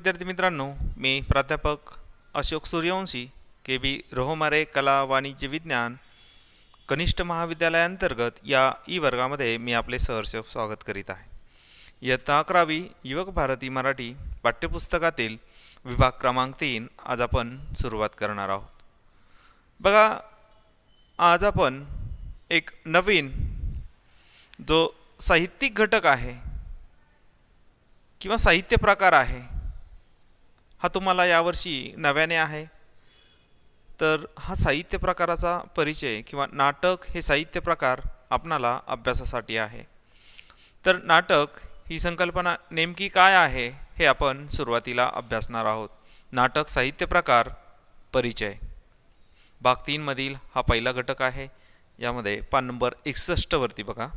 विद्यार्थी मित्रांनो, मी प्राध्यापक अशोक सूर्यवंशी, के बी रोहमारे कला वाणिज्य विज्ञान कनिष्ठ महाविद्यालयाअंतर्गत या ई वर्गामध्ये मी आपले सहर्ष स्वागत करीत आहे। इयत्ता 11वी युवक भारती मराठी पाठ्यपुस्तकातील विभाग क्रमांक 3 आज आपण सुरुवात करणार आहोत। बघा, आज आपण एक नवीन जो साहित्यिक घटक आहे किंवा साहित्य प्रकार आहे हा तुम्हाला यावर्षी नव्याने आहे। तर हा साहित्य प्रकाराचा परिचय किंवा नाटक हे साहित्य प्रकार आपणाला अभ्यासासाठी आहे। तर नाटक ही संकल्पना नेमकी काय आहे हे आपण सुरुवातीला अभ्यासणार आहोत। नाटक साहित्य प्रकार परिचय भाग 3 मधील हा पहिला घटक आहे। यामध्ये पान नंबर 61 वरती बघा,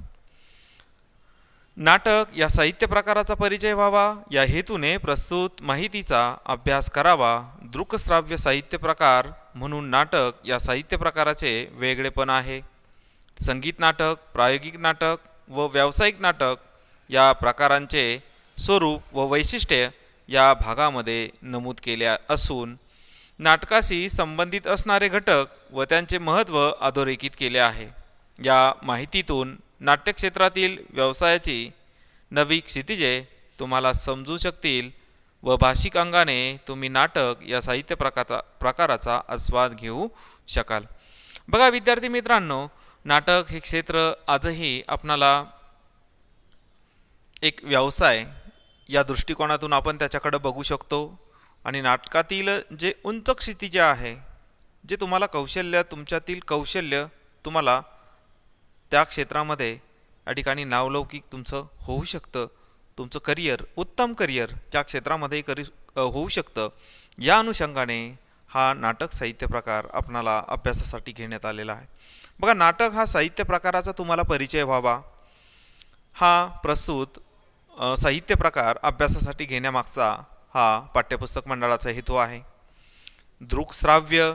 नाटक या साहित्य प्रकाराचा परिचय व्हावा या हेतूने प्रस्तुत माहितीचा अभ्यास करावा। दृकश्राव्य साहित्य प्रकार म्हणून नाटक या साहित्य प्रकाराचे वेगळेपण आहे। संगीत नाटक, प्रायोगिक नाटक व व्यावसायिक नाटक या प्रकारांचे स्वरूप व वैशिष्ट्ये या भागामध्ये नमूद केले असून नाटकाशी संबंधित असणारे घटक व त्यांचे महत्त्व अधोरेखित केले आहे। या माहितीतून नाट्यक्षेत्रातील व्यवसायाची नवी क्षितिजे तुम्हाला समजू शकतील व भाषिक अंगाने तुम्ही नाटक या साहित्य प्रकाराचा आस्वाद घेऊ शकाल। बघा विद्यार्थी मित्रांनो, नाटक हे क्षेत्र आजही आपणाला एक व्यवसाय या दृष्टिकोनातून आपण त्याच्याकडे बघू शकतो आणि नाटकातील जे उंच क्षितिजे आहे, जे तुम्हाला कौशल्य, तुमच्यातील कौशल्य तुम्हाला त्या क्षेत्रामध्ये या ठिकाणी नावलौकिक तुमचं होऊ शकतं, तुमचं करिअर, उत्तम करिअर त्या क्षेत्रामध्ये होऊ शकतं। या अनुषंगाने हा नाटक साहित्य प्रकार आपणाला अभ्यासासाठी घेण्यात आलेला आहे। बघा, नाटक हा साहित्य प्रकाराचा तुम्हाला परिचय व्हावा हा प्रस्तुत साहित्य प्रकार अभ्यासासाठी घेण्यामागचा हा पाठ्यपुस्तक मंडळाचा हेतू आहे। दृकश्राव्य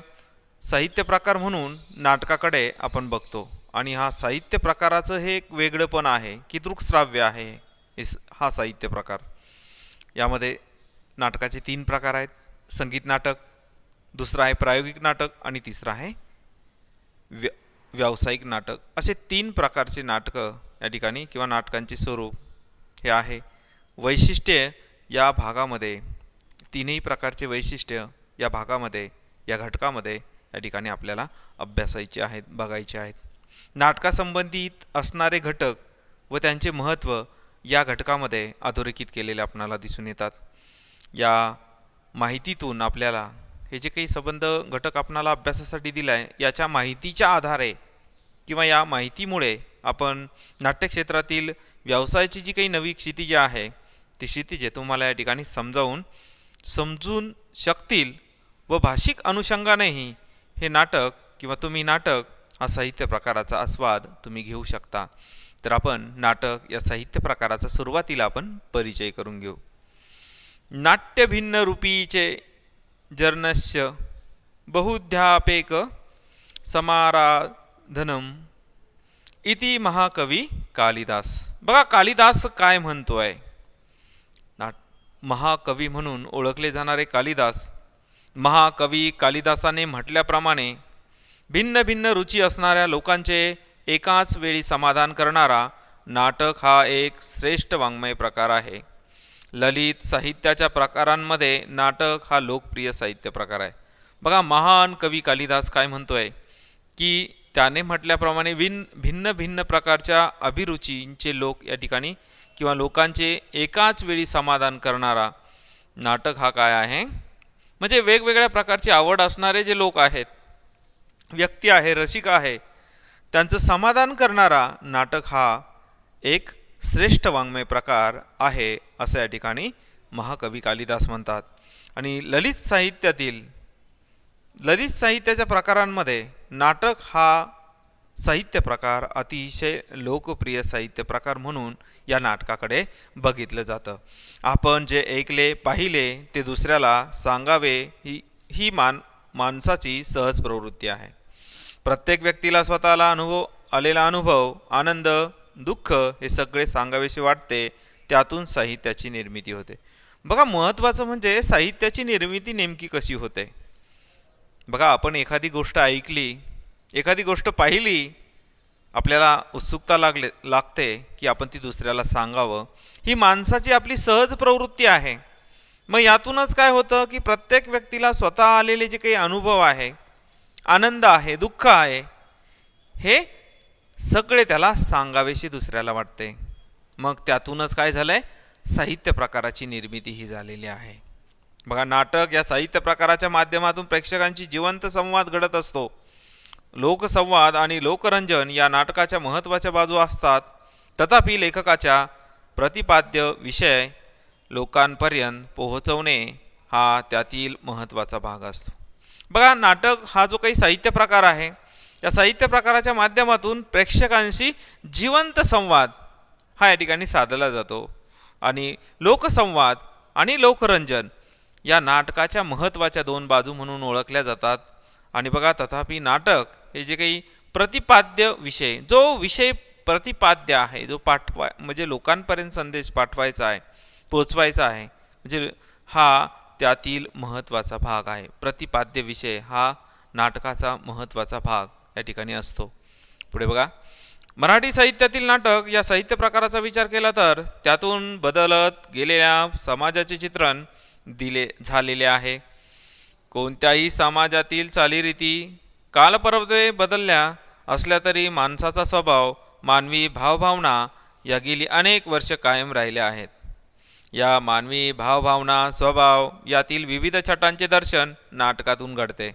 साहित्य प्रकार म्हणून नाटकाकडे आपण बघतो आणि हा साहित्य प्रकाराचं हे एक वेगळेपण आहे की दृकश्राव्य आहे हा साहित्य प्रकार। यामध्ये नाटकाचे 3 प्रकार आहेत, संगीत नाटक, दुसरा आहे प्रायोगिक नाटक आणि तिसरा आहे व्यावसायिक नाटक। असे 3 प्रकारचे नाटकं या ठिकाणी किंवा नाटकांचे स्वरूप हे आहे। वैशिष्ट्ये या भागामध्ये, तीनही प्रकारचे वैशिष्ट्य या भागामध्ये, या घटकामध्ये या ठिकाणी आपल्याला अभ्यासायचे आहेत, बघायचे आहेत। नाटकासंबंधित असणारे घटक व त्यांचे महत्त्व या घटकामध्ये अधोरेखित केलेले आपणाला दिसून येतात। या माहितीतून आपल्याला हे जे काही संबंध घटक आपणाला अभ्यासासाठी दिला आहे, याच्या माहितीच्या आधारे किंवा या माहितीमुळे आपण नाट्यक्षेत्रातील व्यवसायाची जी काही नवी क्षितिजे आहे ती क्षितिजे तुम्हाला या ठिकाणी समजून शकतील व भाषिक अनुषंगानेही हे नाटक किंवा तुम्ही नाटक हा साहित्य प्रकाराचा आस्वाद तुम्ही घेऊ शकता। तर आपण नाटक या साहित्य प्रकाराचा सुरुवातीला आपण परिचय करून घेऊ। नाट्य भिन्न रूपीचे जर्नस्य बहुध्यापेक समाराधनम इति महाकवी कालिदास। बघा, कालिदास काय म्हणतोय? महाकवी म्हणून ओळखले जाणारे कालिदास, महाकवी कालिदासाने म्हटल्याप्रमाणे भिन्न भिन्न रुची असणाऱ्या लोकांचे एकाच वेळी समाधान करणारा नाटक हा एक श्रेष्ठ वाङ्मय प्रकार आहे। ललित साहित्याच्या प्रकारांमध्ये नाटक हा लोकप्रिय साहित्य प्रकार आहे। बघा, महान कवी कालिदास काय म्हणतोय की त्याने म्हटल्याप्रमाणे भिन्न भिन्न प्रकारच्या अभिरुचींचे लोक या ठिकाणी किंवा लोकांचे एकाच वेळी समाधान करणारा नाटक हा काय आहे? म्हणजे वेगवेगळ्या प्रकारची आवड असणारे जे लोक आहेत, व्यक्ती आहे, रसिक आहे, त्यांचं समाधान करणारा नाटक हा एक श्रेष्ठ वाङ्मय प्रकार आहे असं या ठिकाणी महाकवी कालिदास म्हणतात। आणि ललित साहित्याच्या प्रकारांमध्ये नाटक हा साहित्य प्रकार अतिशय लोकप्रिय साहित्य प्रकार म्हणून या नाटकाकडे बघितलं जातं। आपण जे ऐकले, पाहिले ते दुसऱ्याला सांगावे ही माणसाची सहज प्रवृत्ती आहे। प्रत्येक व्यक्तीला स्वतःला आलेला अनुभव, आनंद, दुःख हे सगळे सांगावेसे वाटते, त्यातून साहित्याची निर्मिती होते। बघा महत्त्वाचं म्हणजे साहित्याची निर्मिती नेमकी कशी होते. बघा आपण एखादी गोष्ट ऐकली, एखादी गोष्ट पाहिली, आपल्याला उत्सुकता लागते की आपण ती दुसऱ्याला सांगावं. ही माणसाची आपली सहज प्रवृत्ती आहे. मग यातूनच काय होतं की प्रत्येक व्यक्तीला स्वतः आलेले जे काही अनुभव आहे, आनंद आहे, दुःख आहे, हे सगळे त्याला सांगावेशी दुसऱ्याला वाटते. मग त्यातूनच काय झालंय, साहित्य प्रकाराची निर्मिती ही झालेली आहे. बघा नाटक या साहित्य प्रकाराच्या माध्यमातून प्रेक्षकांची जिवंत संवाद घडत असतो. लोकसंवाद आणि लोकरंजन या नाटकाच्या महत्त्वाच्या बाजू असतात. तथापि लेखकाच्या प्रतिपाद्य विषय लोकांपर्यंत पोहोचवणे हा त्यातील महत्त्वाचा भाग असतो. बघा नाटक हा जो काही साहित्य प्रकार आहे, या साहित्य प्रकाराच्या माध्यमातून प्रेक्षकांशी जिवंत संवाद हा या ठिकाणी साधला जातो. आणि लोकसंवाद आणि लोकरंजन या नाटकाच्या महत्त्वाच्या दोन बाजू म्हणून ओळखल्या जातात. आणि बघा तथापि नाटक हे जे काही प्रतिपाद्य विषय, जो विषय प्रतिपाद्य आहे, जो म्हणजे लोकांपर्यंत संदेश पाठवायचा आहे, पोचवायचा आहे, म्हणजे हा त्यातील महत्त्वाचा भाग आहे. प्रतिपाद्य विषय हा नाटकाचा महत्त्वाचा भाग या ठिकाणी असतो. पुढे बघा मराठी साहित्यातील नाटक या साहित्य प्रकाराचा विचार केला तर त्यातून बदलत गेलेल्या समाजाचे चित्रण झालेले आहे. कोणत्याही समाजातील चालीरीती कालपरत्वे बदलल्या असल्या तरी माणसाचा स्वभाव, मानवी भावभावना या गेली अनेक वर्ष कायम राहिल्या आहेत. या मानवी भावभावना, स्वभाव यातील विविध छटांचे दर्शन नाटकातून घडते.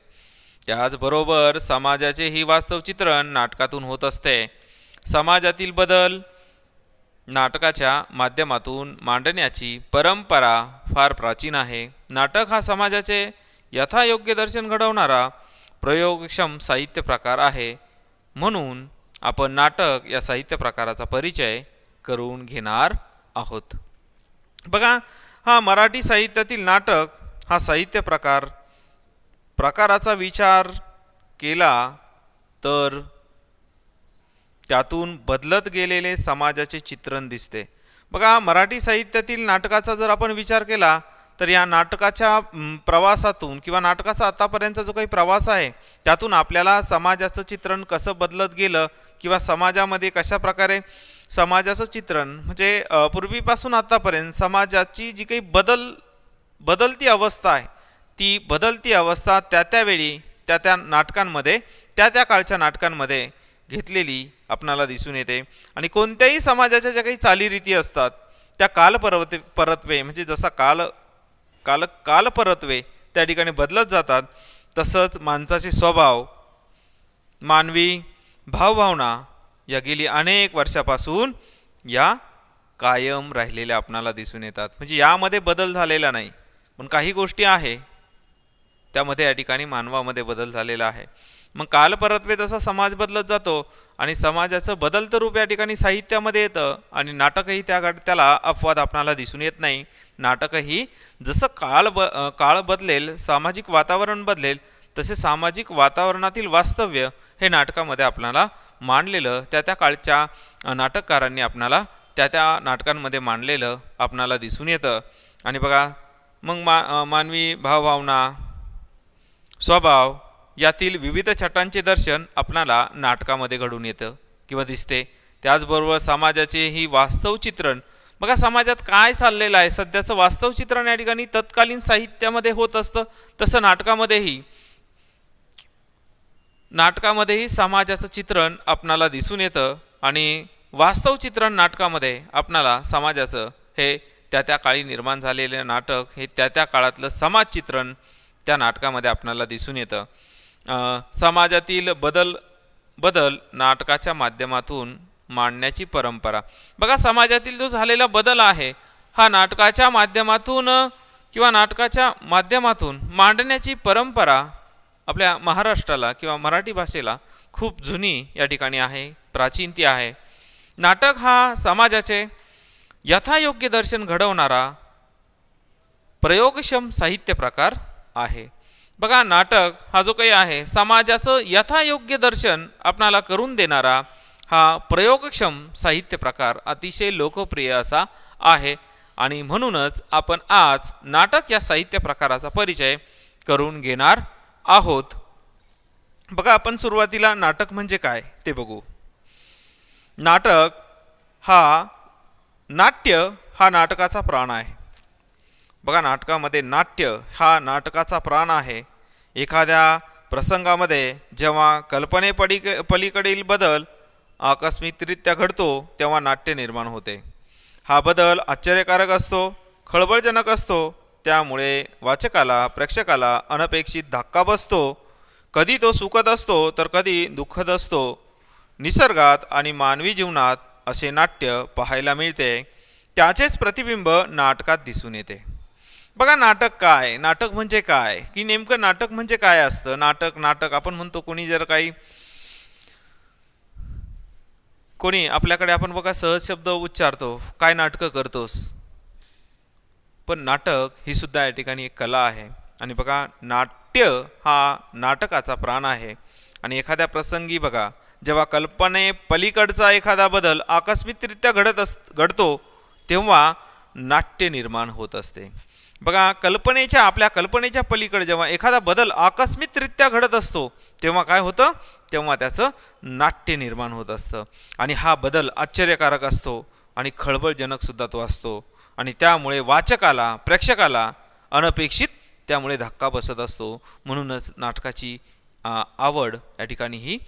त्याचबरोबर समाजाचे ही वास्तव चित्रण नाटकातून होत असते. समाजातील बदल नाटकाच्या माध्यमातून मांडण्याची परंपरा फार प्राचीन आहे. नाटक हा समाजाचे यथायोग्य दर्शन घडवणारा प्रयोगक्षम साहित्य प्रकार आहे. म्हणून आपण नाटक या साहित्य प्रकाराचा परिचय करून घेणार आहोत. बघा हा मराठी साहित्यातील नाटक हा साहित्य प्रकाराचा विचार केला तर त्यातून बदलत गेलेले समाजाचे चित्रण दिसते. बघा मराठी साहित्यातील नाटकाचा जर आपण विचार केला तर या नाटकाच्या प्रवासातून किंवा नाटकाचा आतापर्यंतचा जो काही प्रवास आहे त्यातून आपल्याला समाजाचं चित्रण कसं बदलत गेलं किंवा समाजामध्ये कशा प्रकारे समाजाचं चित्रण म्हणजे पूर्वीपासून आतापर्यंत समाजाची जी काही बदलती अवस्था आहे, ती बदलती अवस्था त्यावेळी त्या नाटकांमध्ये त्या काळच्या नाटकांमध्ये घेतलेली आपणाला दिसून येते. आणि कोणत्याही समाजाच्या ज्या काही चालीरीती असतात त्या कालपरत्वे म्हणजे जसा कालपरत्वे त्या ठिकाणी बदलत जातात, तसंच माणसाचे स्वभाव, मानवी भावभावना या गेली अनेक वर्षापासून या कायम राहिलेल्या आपणाला दिसून येतात. म्हणजे यामध्ये बदल झालेला नाही, पण काही गोष्टी आहे त्यामध्ये या ठिकाणी मानवामध्ये बदल झालेला आहे. मग कालपरत्वे जसा समाज बदलत जातो आणि समाजाचं बदलतं रूप या ठिकाणी साहित्यामध्ये येतं आणि नाटकही त्याला अपवाद आपणाला दिसून येत नाही. नाटकही जसं काळ बदलेल, सामाजिक वातावरण बदलेल, तसे सामाजिक वातावरणातील वास्तव्य हे नाटकामध्ये आपल्याला मांडलेलं त्या काळच्या नाटककारांनी आपणाला त्या नाटकांमध्ये मांडलेलं आपणाला दिसून येतं. आणि बघा मग मानवी भावभावना, स्वभाव यातील विविध छटांचे दर्शन आपणाला नाटकामध्ये घडून येतं किंवा दिसते. त्याचबरोबर समाजाचे ही वास्तव चित्रण, बघा समाजात काय चाललेलं आहे सध्याचं वास्तव चित्रण या ठिकाणी तत्कालीन साहित्यामध्ये होत असतं, तसं नाटकामध्येही समाजाचं चित्रण आपणाला दिसून येतं. आणि वास्तव चित्रण नाटकामध्ये आपणाला समाजाचं हे त्या काळी निर्माण झालेलं नाटक हे त्या काळातलं समाज चित्रण त्या नाटकामध्ये आपणाला दिसून येतं. समाजातील बदल नाटकाच्या माध्यमातून मांडण्याची परंपरा, बघा समाजातील जो झालेला बदल आहे हा नाटकाच्या माध्यमातून किंवा नाटकाच्या माध्यमातून मांडण्याची परंपरा आपल्या महाराष्ट्राला किंवा मराठी भाषेला खूप जुनी या ठिकाणी आहे, प्राचीन ती आहे. नाटक हा समाजाचे यथायोग्य दर्शन घडवणारा प्रयोगक्षम साहित्य प्रकार आहे. बघा नाटक हा जो काही आहे समाजाचं यथायोग्य दर्शन आपणाला करून देणारा हा प्रयोगक्षम साहित्य प्रकार अतिशय लोकप्रिय असा आहे. आणि म्हणूनच आपण आज नाटक या साहित्य प्रकाराचा परिचय करून घेणार आहोत. बघा, आपण सुरुवातीला नाटक म्हणजे काय ते बघू. नाट्य हा नाटकाचा प्राण आहे. बघा, नाटकामध्ये नाट्य हा नाटकाचा प्राण आहे. एखाद्या प्रसंगामध्ये जेव्हा पलीकडील बदल आकस्मिकरित्या घडतो तेव्हा नाट्य निर्माण होते. हा बदल आश्चर्यकारक असतो, खळबळजनक असतो. त्यामुळे वाचकाला, प्रेक्षकाला अनपेक्षित धक्का बसतो. कधी तो सुखद असतो तर कधी दुःखद असतो. निसर्गात आणि मानवी जीवनात असे नाट्य पाहायला मिळते. त्याचेच प्रतिबिंब नाटकात दिसून येते. बघा, नाटक काय, नाटक म्हणजे काय, की नेमकं नाटक म्हणजे काय असतं. नाटक आपण म्हणतो. कोणी आपल्याकडे आपण बघा सहज शब्द उच्चारतो, काय नाटकं करतोस. पण नाटक ही सुद्धा या ठिकाणी एक कला आहे. आणि बघा, नाट्य हा नाटकाचा प्राण आहे. आणि एखाद्या प्रसंगी बघा, जेव्हा कल्पने पलीकडचा एखादा बदल आकस्मिकरित्या घडतो तेव्हा नाट्य निर्माण होत असते. बघा, आपल्या कल्पनेच्या पलीकडे जेव्हा एखादा बदल आकस्मिकरित्या घडत असतो तेव्हा काय होतं, तेव्हा त्याचं नाट्य निर्माण होत असतं. आणि हा बदल आश्चर्यकारक असतो आणि खळबळजनक सुद्धा तो असतो. आणि त्यामुळे वाचकाला, प्रेक्षकाला अनपेक्षित त्यामुळे धक्का बसत असतो. म्हणूनच नाटकाची आवड या ठिकाणी ही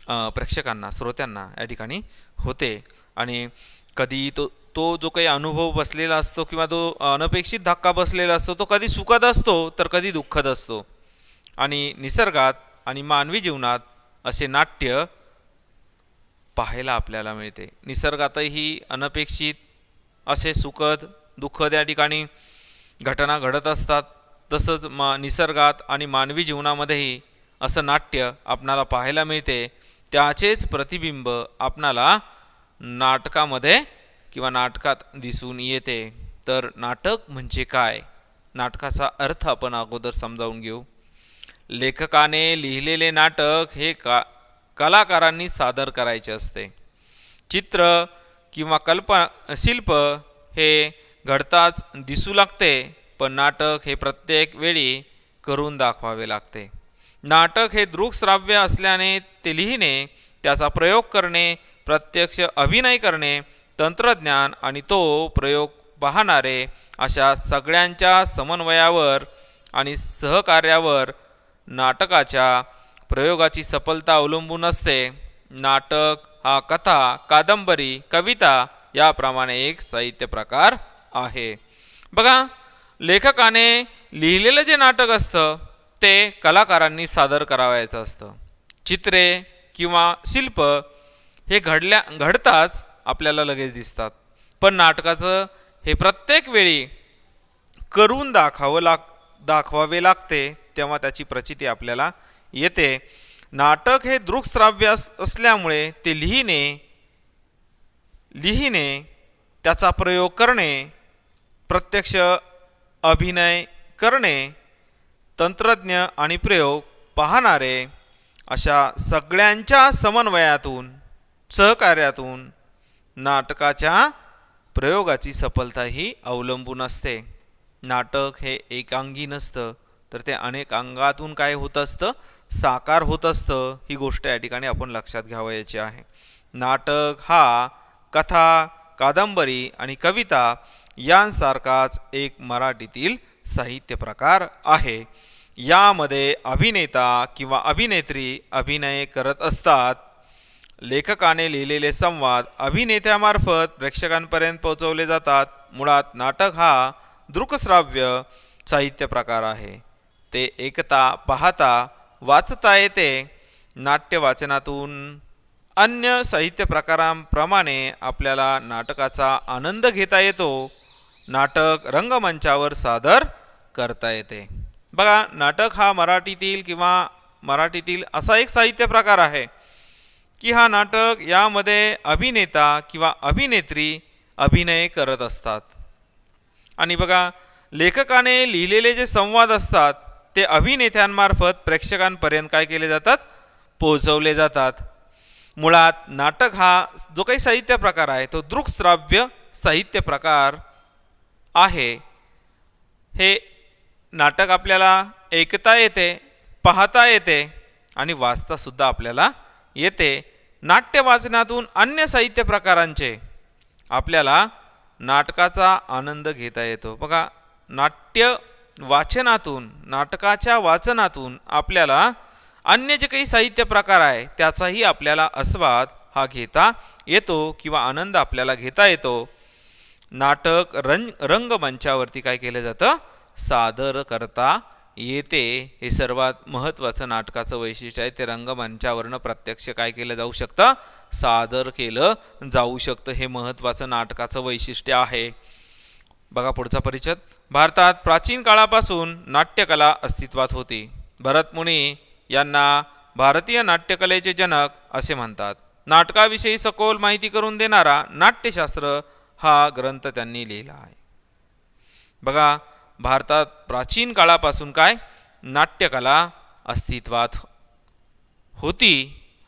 प्रेक्षकांना, श्रोत्यांना या ठिकाणी होते. आणि कधी तो जो काही अनुभव बसलेला असतो किंवा तो अनपेक्षित धक्का बसलेला असतो तो कधी सुखद असतो तर कधी दुःखद असतो. आणि निसर्गात आणि मानवी जीवनात असे नाट्य पाहायला आपल्याला मिळते. निसर्गातही अनपेक्षित असे सुखद दुःखद या ठिकाणी घटना घडत असतात. तसंच निसर्गात आणि मानवी जीवनामध्येही असं नाट्य आपणाला पाहायला मिळते. त्याचेच प्रतिबिंब आपणाला नाटकामध्ये किंवा नाटकात दिसून येते. तर नाटक म्हणजे काय, नाटकाचा अर्थ आपण अगोदर समजावून घेऊ. लेखकाने लिहिलेले नाटक हे कलाकारांनी सादर करायचे असते. चित्र किंवा शिल्प हे घडताच दिसू लागते, पण नाटक हे प्रत्येक वेळी करून दाखवावे लागते. नाटक हे दृकश्राव्य असल्याने ते लिहिणे, त्याचा प्रयोग करणे, प्रत्यक्ष अभिनय करणे, तंत्रज्ञान आणि तो प्रयोग पाहणारे अशा सगळ्यांच्या समन्वयावर आणि सहकार्यावर नाटकाच्या प्रयोगाची सफलता अवलंबून असते. नाटक हा कथा, कादंबरी, कविता याप्रमाणे एक साहित्य प्रकार आहे. बघा, लेखकाने लिहिलेलं जे नाटक असतं ते कलाकारांनी सादर करावयाचं असतं. चित्रे किंवा शिल्प हे घडताच आपल्याला लगेच दिसतात, पण नाटकाचं हे प्रत्येक वेळी करून दाखवावे लागते, तेव्हा त्याची प्रचिती आपल्याला येते. नाटक हे दृकश्राव्य असल्यामुळे ते लिहिणे, त्याचा प्रयोग करणे, प्रत्यक्ष अभिनय करणे, तंत्रज्ञ आणि प्रयोग पाहणारे अशा सगळ्यांच्या समन्वयातून, सहकार्यातून नाटकाच्या प्रयोगाची सफलता ही अवलंबून असते. नाटक हे एकांगी नसतं, तर ते अनेक अंगातून काय होत असतं, साकार होत असतं. ही गोष्ट या ठिकाणी आपण लक्षात घ्यावयाची आहे. नाटक हा कथा, कादंबरी आणि कविता यांसारखाच एक मराठीतील साहित्य प्रकार आहे. यामध्ये अभिनेता किंवा अभिनेत्री अभिनय करत असतात. लेखकाने लिहिलेले संवाद अभिनेत्यामार्फत प्रेक्षकांपर्यंत पोहोचवले जातात. मुळात नाटक हा दृकश्राव्य साहित्य प्रकार आहे. ते ऐकता, पाहता, वाचता येते. नाट्य वाचनातून अन्य साहित्य प्रकारांप्रमाणे आपल्याला नाटकाचा आनंद घेता येतो. नाटक रंगमंचावर सादर करता येते. बघा, नाटक हा मराठीतील असा एक साहित्य प्रकार आहे की हा नाटक यामध्ये अभिनेता किंवा अभिनेत्री अभिनय करत असतात. आणि बघा, लेखकाने लिहिलेले जे संवाद असतात ते अभिनेत्यांमार्फत प्रेक्षकांपर्यंत काय केले जातात, पोहोचवले जातात. मुळात नाटक हा जो काही साहित्य प्रकार आहे तो दृकश्राव्य साहित्य प्रकार आहे हे नाटक आपल्याला ऐकता येते, पाहता येते आणि वाचतासुद्धा आपल्याला येते. नाट्य वाचनातून अन्य साहित्य प्रकारांचे आपल्याला नाटकाचा आनंद घेता येतो. बघा, नाट्य वाचनातून, नाटकाच्या वाचनातून आपल्याला अन्य जे काही साहित्य प्रकार आहे त्याचाही आपल्याला आस्वाद हा घेता येतो किंवा आनंद आपल्याला घेता येतो. नाटक रंगमंचावरती काय केलं जातं, सादर करता येते. हे सर्वात महत्त्वाचं नाटकाचं वैशिष्ट्य आहे. ते रंगमंचावरनं प्रत्यक्ष काय केलं जाऊ शकतं, सादर केलं जाऊ शकतं. हे महत्त्वाचं नाटकाचं वैशिष्ट्य आहे. बघा पुढचा परिच्छेद. भारतात प्राचीन काळापासून नाट्यकला अस्तित्वात होती. भरतमुनी यांना भारतीय नाट्यकलेचे जनक असे म्हणतात. नाटकाविषयी सखोल माहिती करून देणारा नाट्यशास्त्र हा ग्रंथ त्यांनी लिहिला आहे. बघा, भारतात प्राचीन काळापासून काय नाट्यकला अस्तित्वात होती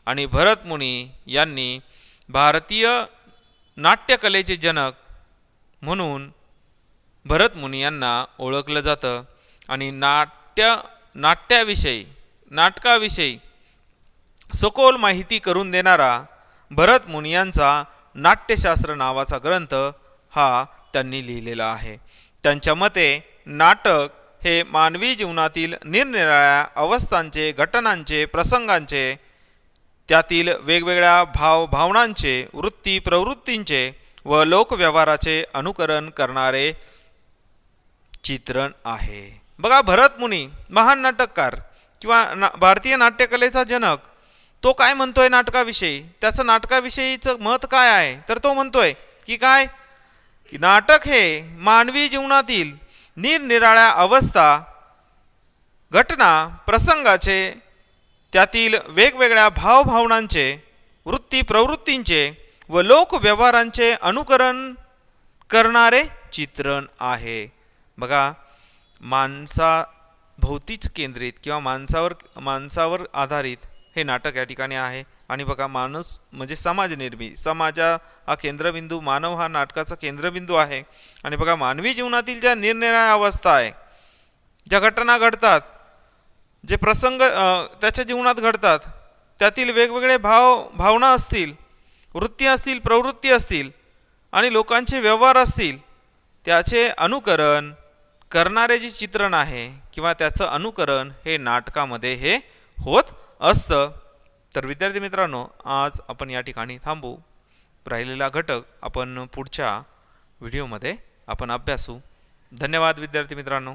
आणि भरतमुनी यांनी भारतीय नाट्यकलेचे जनक म्हणून भरतमुनी यांना ओळखलं जातं. आणि नाटकाविषयी सखोल माहिती करून देणारा भरतमुनी यांचा नाट्यशास्त्र नावाचा ग्रंथ हा त्यांनी लिहिलेला आहे. त्यांच्या मते नाटक हे मानवी जीवनातील निरनिराळ्या अवस्थांचे, घटनांचे, प्रसंगांचे, त्यातील वेगवेगळ्या भावनांचे, वृत्ती प्रवृत्तींचे व लोकव्यवहाराचे अनुकरण करणारे चित्रण आहे. बघा, भरतमुनी महान नाटककार किंवा भारतीय नाट्यकलेचा जनक, तो काय म्हणतोय नाटकाविषयी, त्याचं नाटकाविषयीचं मत काय आहे, तर तो म्हणतोय की काय, की नाटक हे मानवी जीवनातील निरनिराळ्या अवस्था, घटना, प्रसंगाचे, त्यातील वेगवेगळ्या भावभावनांचे, वृत्ती प्रवृत्तींचे व लोकव्यवहारांचे अनुकरण करणारे चित्रण आहे. बघा, माणसाभोवतीच केंद्रित किंवा माणसावर आधारित हे नाटक या ठिकाणी आहे. आणि बघा, माणूस म्हणजे समाजनिर्मिती, समाजा हा केंद्रबिंदू, मानव हा नाटकाचा केंद्रबिंदू आहे. आणि बघा, मानवी जीवनातील ज्या निरनिराळ्या अवस्था आहे, ज्या घटना घडतात, जे प्रसंग त्याच्या जीवनात घडतात, त्यातील वेगवेगळे भावना असतील, वृत्ती असतील, प्रवृत्ती असतील आणि लोकांचे व्यवहार असतील, त्याचे अनुकरण करणारे जे चित्रण आहे किंवा त्याचं अनुकरण हे नाटकामध्ये हे होत असतं. तर विद्यार्थी मित्रांनो, आज आपण या ठिकाणी थांबू. राहिलेला घटक आपण पुढच्या व्हिडिओमध्ये आपण अभ्यासू. धन्यवाद विद्यार्थी मित्रांनो.